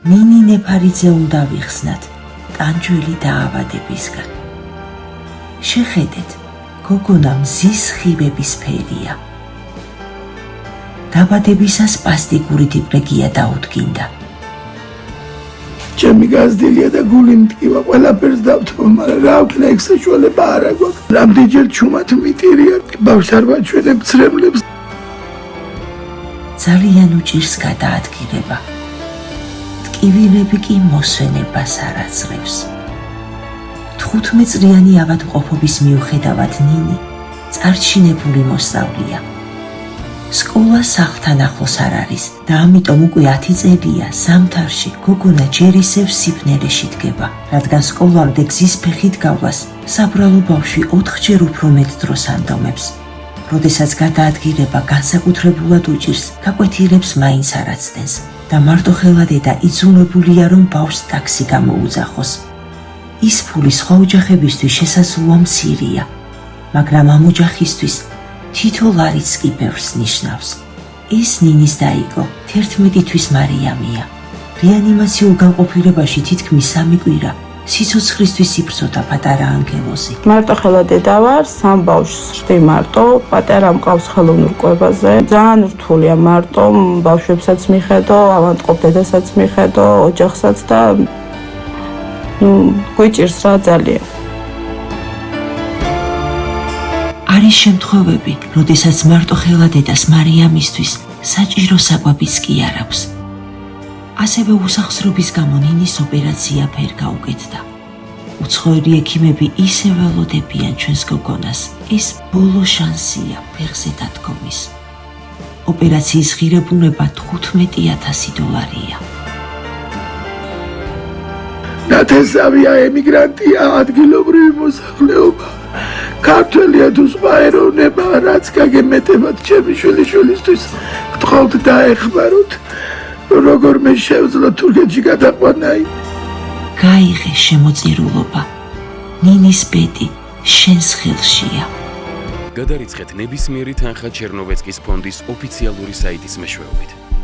ნინი ნეფარიძე უნდა ვიხსნათ ტანჯველი დაავადებისგან. შეხედეთ, გოგონა მზის სხივების ფერია. დაბადებისას პლასტიკური დიპრეგია დაუდგინდა. ჩემი გაზდილია და გული მტკივა, ყველაფერს დავთვალ, მაგრამ რა ვქნა, ეგ საშუალება არ აქვს. რამდენჯერ ჩუმად მიტირია, ბავშვს არ ვაჩვენებ ცრემლებს. ძალიან უჭირს გადაადგილება. ტკივილები კი მოსვენებას არ აძლევს. 15 წლიანი ავადმყოფობის მიუხედავად ნინი წარჩინებული მოსწავლეა. სკოლა სახლთან ახლოს არ არის და ამიტომ უკვე 10 წელია ზამთარში გოგონა ჯერ ისევ სიფნელეში დგება, რადგან სკოლამდე გზის ფეხით გავლას საბრალო ბავშვი 4-ჯერ უფრო მეტ დროს ანდომებს. როდესაც გადაადგილება განსაკუთრებულად უჭირს, გაკვეთილებს მაინც არ აცდენს და მარტოხელა დედა იძულებულია რომ ბავშვს ტაქსი გამოუძახოს. ის ფული სხვა ოჯახებისთვის შესაძლოა მცირეა, მაგრამ ამ ოჯახისთვის თითო ლარიც კი ბევრს ნიშნავს. ის ნინის დაიგო 11 თვის მარიამია. რეანიმაციულ განყოფილებაში თითქმის 3 კვირა სიცოცხლისთვის იბრძოდა პატარა ანგელოზი. მარტოხელა დედა ვარ, 3 ბავშვს ჟდი მარტო, პატარა მყავს ხელოვნურ კვებაზე. ძალიან რთულია მარტო, ბავშვებსაც მიხედო, ავადმყოფ დედასაც მიხედო, ოჯახსაც და გვიჭირს რა ძალიან. არის შემთხვევები, როდესაც მარტოხელა დედას მარიამისთვის საჭირო საკვებიც კი არ აქვს. ასევე უსახსრობის გამო ნინის ოპერაცია ფერ გაუკეთდა. უცხოელი ექიმები ისე ველოდებიან ჩვენს გოგონას. ეს ბოლო შანსია ფეხზე დადგომის. ოპერაციის ღირებულება $15,000. ნათესავია ემიგრანტია, ადგილობრივი მოსახლეობა. ქართველია თუ სხვა ეროვნება, რაც გაგემეტებათ ჩემი შვილიშვილისთვის, გთხოვთ დაეხმაროთ. როგორმე შევძლო თურქეთში გადაყვანა. გაიღე შემოწირულობა. ნინის ბედი შენს ხელშია. გადარიცხეთ ნებისმიერი თანხა ჩერნოვეცკის ფონდის ოფიციალური საიტის მეშვეობით.